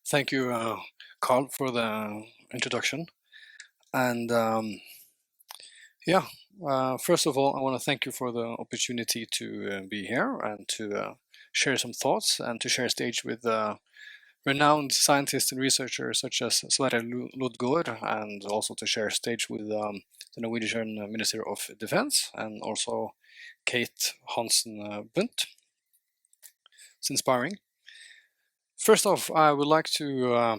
Thank you, Carl, for the introduction. And first of all, I want to thank you for the opportunity to be here and to share some thoughts and to share stage with renowned scientists and researchers such as Sverre Lodgaard, and also to share stage with the Norwegian Minister of Defense and also Kate Hansen Bundt. It's inspiring. First off, I would like to,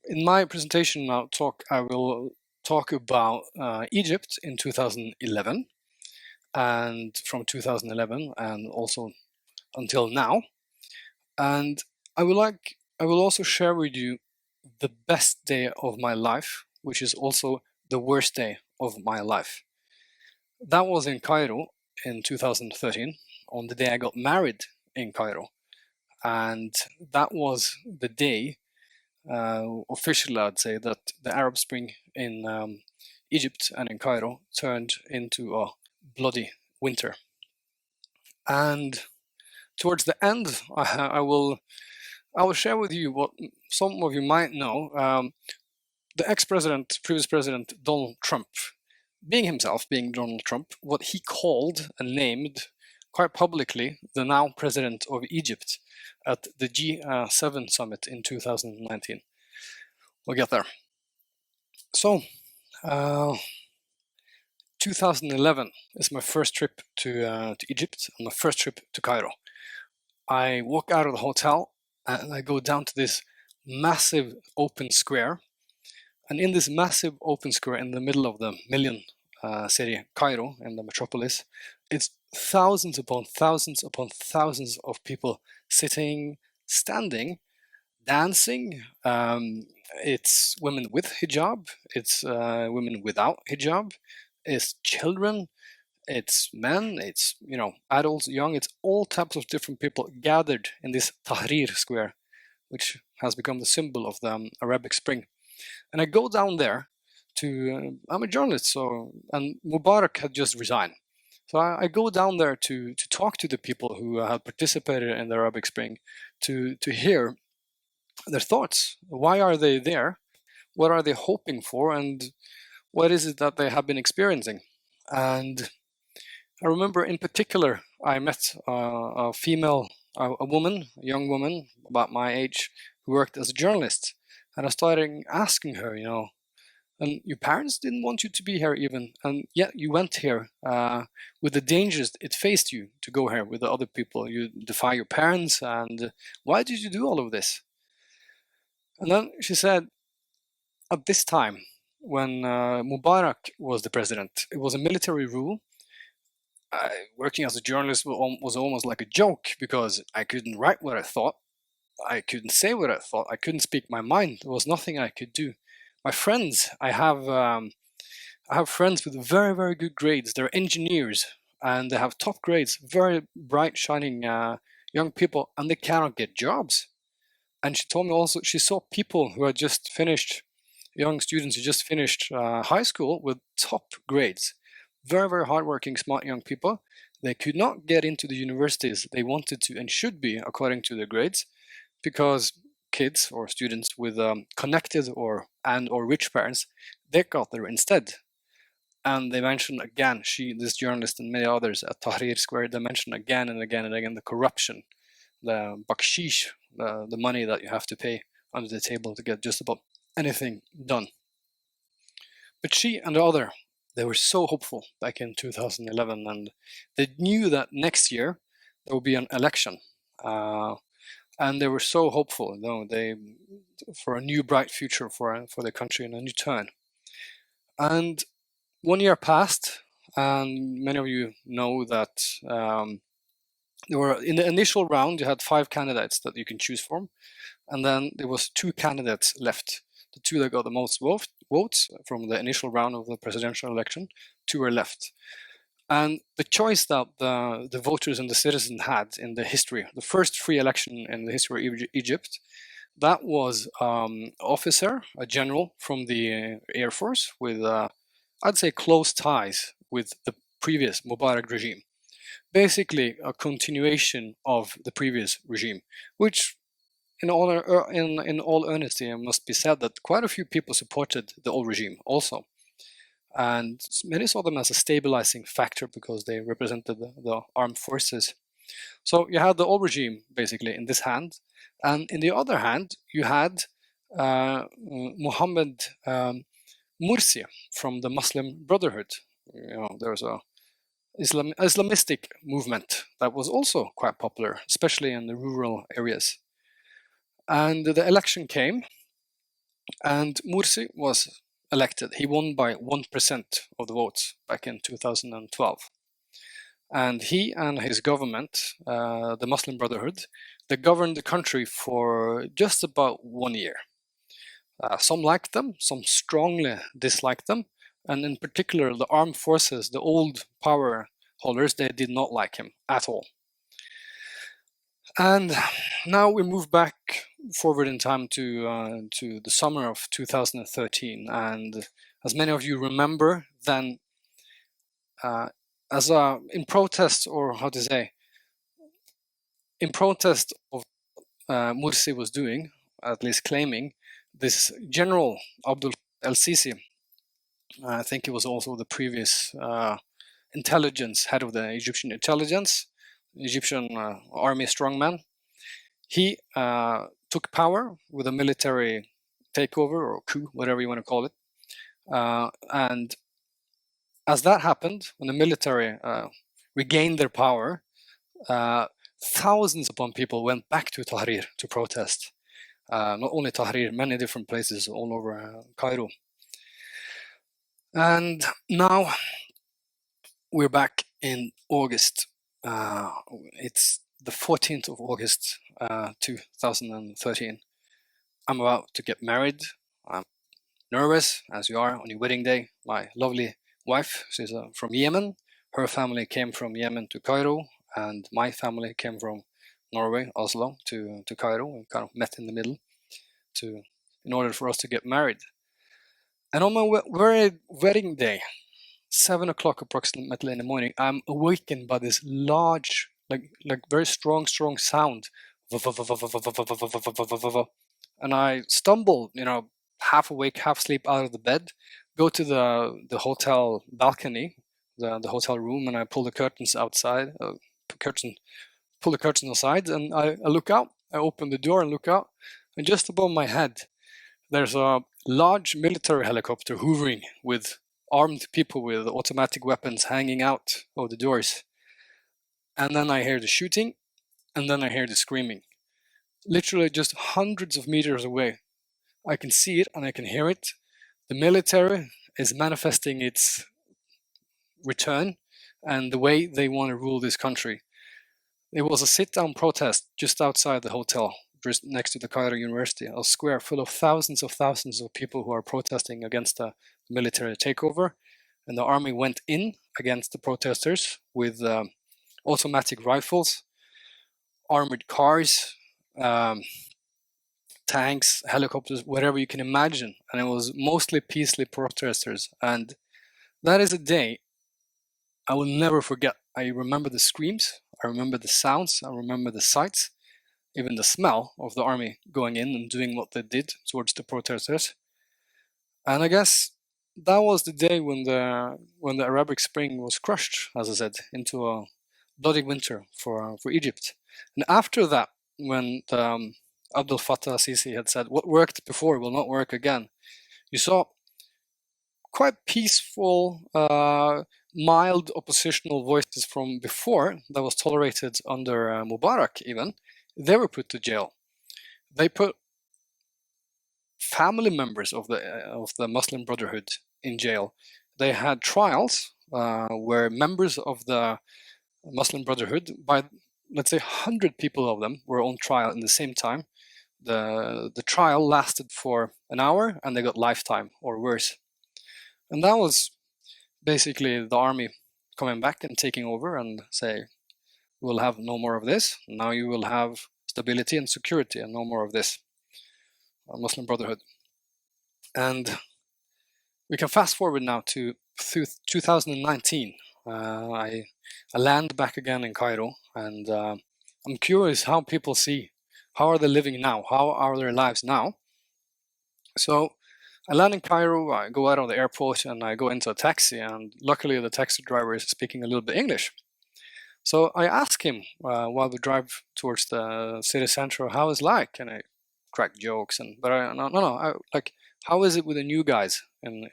in my presentation talk, I will talk about Egypt in 2011 and from 2011 and also until now. And I will also share with you the best day of my life, which is also the worst day of my life. That was in Cairo in 2013, on the day I got married in Cairo. And that was the day, officially I'd say, that the Arab Spring in Egypt and in Cairo turned into a bloody winter. And towards the end, I will share with you what some of you might know. The previous president, Donald Trump, being Donald Trump, what he called and named quite publicly the now president of Egypt at the G7 summit in 2019. We'll get there. So, 2011 is my first trip to Egypt and my first trip to Cairo. I walk out of the hotel and I go down to this massive open square. And in this massive open square in the middle of the million city, Cairo, in the metropolis, it's thousands upon thousands upon thousands of people sitting, standing, dancing. It's women with hijab, it's women without hijab, it's children, it's men, it's adults, young, it's all types of different people gathered in this Tahrir square, which has become the symbol of the Arabic Spring. And I go down there I'm a journalist, and Mubarak had just resigned. So I go down there to talk to the people who had participated in the Arabic Spring, to hear their thoughts. Why are they there? What are they hoping for? And what is it that they have been experiencing? And I remember in particular, I met a female, a young woman about my age, who worked as a journalist. And I started asking her, and your parents didn't want you to be here even, and yet you went here with the dangers it faced you to go here with the other people. You defy your parents, and why did you do all of this? And then she said, at this time, when Mubarak was the president, it was a military rule. Working as a journalist was almost like a joke, because I couldn't write what I thought. I couldn't say what I thought. I couldn't speak my mind. There was nothing I could do. My friends, I have friends with very, very good grades. They're engineers and they have top grades, very bright, shining young people, and they cannot get jobs. And she told me also she saw people who had just finished, young students who just finished high school with top grades. Very, very hardworking, smart young people. They could not get into the universities they wanted to and should be according to their grades, because kids or students with connected or rich parents, they got there instead. And they mentioned again, this journalist and many others at Tahrir Square, they mentioned again and again and again the corruption, the bakshish, the money that you have to pay under the table to get just about anything done. But she and the other, they were so hopeful back in 2011, and they knew that next year there will be an election. And they were so hopeful, for a new bright future for the country and a new turn. And 1 year passed, and many of you know that there were, in the initial round, you had 5 candidates that you can choose from, and then there was 2 candidates left. The 2 that got the most votes from the initial round of the presidential election, 2 were left. And the choice that the voters and the citizens had in the history, the first free election in the history of Egypt, that was officer, a general from the Air Force with, I'd say, close ties with the previous Mubarak regime. Basically, a continuation of the previous regime, which in all honesty, it must be said that quite a few people supported the old regime also, and many saw them as a stabilizing factor because they represented the armed forces. So you had the old regime basically in this hand, and in the other hand you had Mohammed Mursi from the Muslim Brotherhood. There was a Islamistic movement that was also quite popular, especially in the rural areas. And the election came, and Mursi was elected. He won by 1% of the votes back in 2012. And he and his government, the Muslim Brotherhood, they governed the country for just about 1 year. Some liked them, some strongly disliked them, and in particular the armed forces, the old power holders, they did not like him at all. And now we move back forward in time to the summer of 2013, and as many of you remember, then in protest, or how to say, in protest of Mursi was doing, at least claiming, this general Abdul el-Sisi, I think he was also the previous intelligence head of the Egyptian intelligence, Egyptian army strongman. He took power with a military takeover or coup, whatever you want to call it. And as that happened, when the military regained their power, thousands upon people went back to Tahrir to protest. Not only Tahrir, many different places all over Cairo. And now we're back in August. It's the 14th of August, 2013. I'm about to get married. I'm nervous, as you are on your wedding day. My lovely wife, she's from Yemen. Her family came from Yemen to Cairo, and my family came from Norway, Oslo, to Cairo. We kind of met in the middle in order for us to get married. And on my wedding day, 7 o'clock approximately in the morning, I'm awakened by this large, like very strong sound. And I stumble, half awake, half asleep out of the bed, go to the hotel balcony, the hotel room, and I pull the curtains outside, pull the curtain aside, and I look out. I open the door and look out, and just above my head, there's a large military helicopter hovering with armed people with automatic weapons hanging out of the doors. And then I hear the shooting, and then I hear the screaming. Literally just hundreds of meters away. I can see it and I can hear it. The military is manifesting its return and the way they want to rule this country. It was a sit-down protest just outside the hotel, just next to the Cairo University, a square full of thousands of people who are protesting against the military takeover. And the army went in against the protesters with automatic rifles, armored cars, tanks, helicopters, whatever you can imagine. And it was mostly peaceful protesters. And that is a day I will never forget. I remember the screams, I remember the sounds, I remember the sights, even the smell of the army going in and doing what they did towards the protesters. And I guess that was the day when the Arabic Spring was crushed, as I said, into a bloody winter for Egypt. And after that, when Abdel Fattah Sisi had said, what worked before will not work again, you saw quite peaceful, mild oppositional voices from before that was tolerated under Mubarak even. They were put to jail. They put family members of the Muslim Brotherhood in jail. They had trials where members of the Muslim Brotherhood, by let's say 100 people of them, were on trial in the same time. The trial lasted for an hour and they got lifetime or worse. And that was basically the army coming back and taking over and say, we'll have no more of this. Now you will have stability and security and no more of this. Muslim Brotherhood. And we can fast forward now to 2019. I land back again in Cairo, and I'm curious how people see How are they living now? How are their lives now? So I land in Cairo, I go out of the airport and I go into a taxi, and luckily the taxi driver is speaking a little bit English. So I ask him while we drive towards the city center how it's like, and I crack jokes, but like, how is it with the new guys in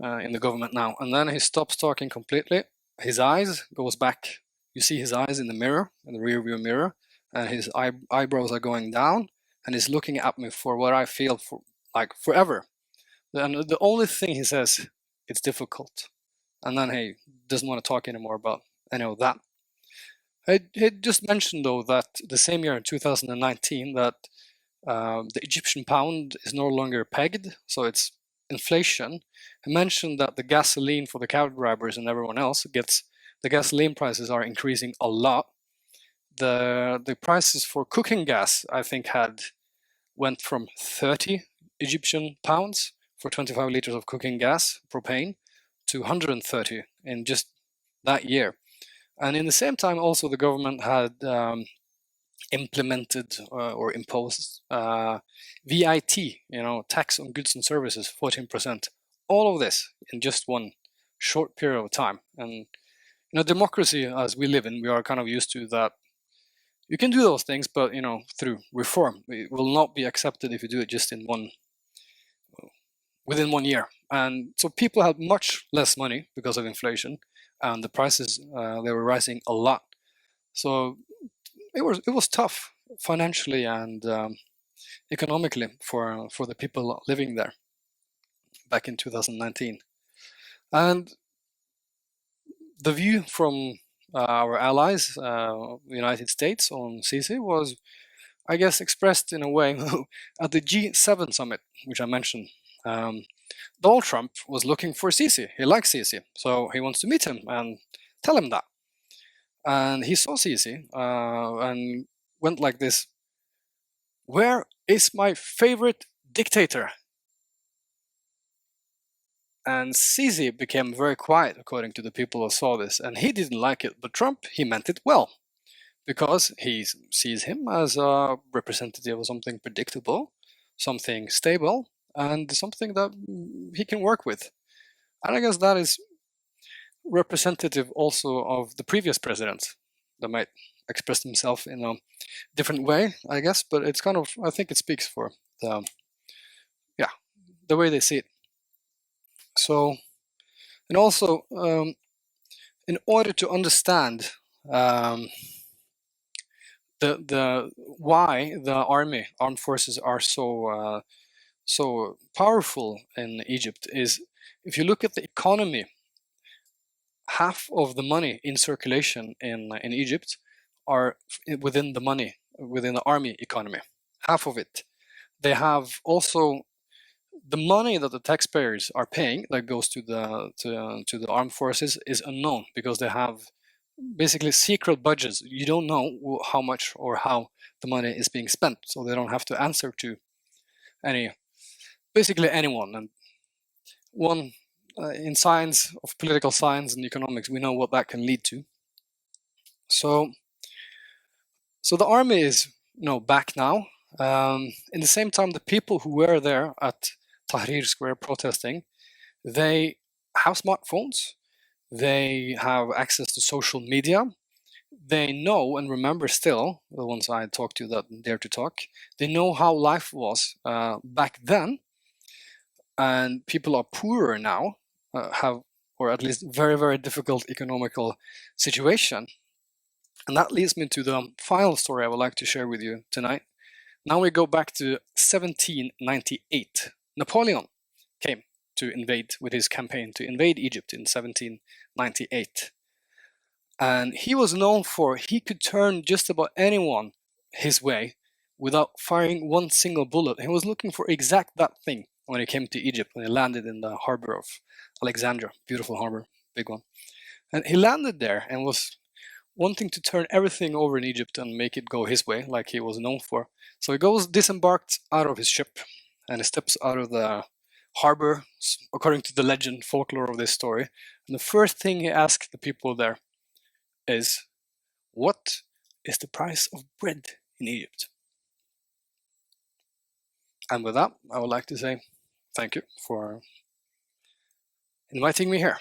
the government now? And then he stops talking completely. His eyes goes back. You see his eyes in the mirror, in the rear view mirror, and his eyebrows are going down, and he's looking at me for what I feel for like forever. And the only thing he says, it's difficult. And then he doesn't want to talk anymore about any of that. He just mentioned though that the same year in 2019 that the Egyptian pound is no longer pegged, so it's inflation. He mentioned that the gasoline for the cab drivers and everyone else the gasoline prices are increasing a lot. The prices for cooking gas, I think, went from 30 Egyptian pounds for 25 liters of cooking gas, propane, to 130 in just that year. And in the same time, also the government had implemented or imposed VIT, tax on goods and services, 14%. All of this in just one short period of time. And democracy as we live in, we are kind of used to that. You can do those things, but through reform, it will not be accepted if you do it just within 1 year. And so people had much less money because of inflation, and the prices they were rising a lot. So it was tough financially and economically for the people living there back in 2019. And the view from our allies, the United States, on Sisi was, I guess, expressed in a way at the G7 summit, which I mentioned. Donald Trump was looking for Sisi. He likes Sisi, so he wants to meet him and tell him that. And he saw Sisi and went like this: "Where is my favorite dictator?" And Sisi became very quiet, according to the people who saw this, and he didn't like it. But Trump, he meant it well, because he sees him as a representative of something predictable, something stable, and something that he can work with. And I guess that is representative also of the previous president that might express himself in a different way, I guess, but it's kind of, I think it speaks for the way they see it. So, and also, in order to understand the why the armed forces are so powerful in Egypt, is if you look at the economy, half of the money in circulation in Egypt are within the army economy. Half of it. They have also the money that the taxpayers are paying that goes to the armed forces is unknown, because they have basically secret budgets. You don't know how much or how the money is being spent, so they don't have to answer to basically anyone. And one in science of political science and economics, we know what that can lead to. So the army is back now. In the same time, the people who were there at Tahrir Square protesting, they have smartphones, they have access to social media, they know and remember still, the ones I talked to that dare to talk, they know how life was back then, and people are poorer now, have, or at least very, very difficult economical situation. And that leads me to the final story I would like to share with you tonight. Now we go back to 1798. Napoleon came to invade with his campaign to invade Egypt in 1798. And he was known for, he could turn just about anyone his way without firing one single bullet. He was looking for exact that thing when he came to Egypt, when he landed in the harbor of Alexandria, beautiful harbor, big one. And he landed there and was wanting to turn everything over in Egypt and make it go his way, like he was known for. So he disembarked out of his ship, and he steps out of the harbor, according to the legend, folklore of this story. And the first thing he asked the people there is, "What is the price of bread in Egypt. And with that, I would like to say thank you for inviting me here.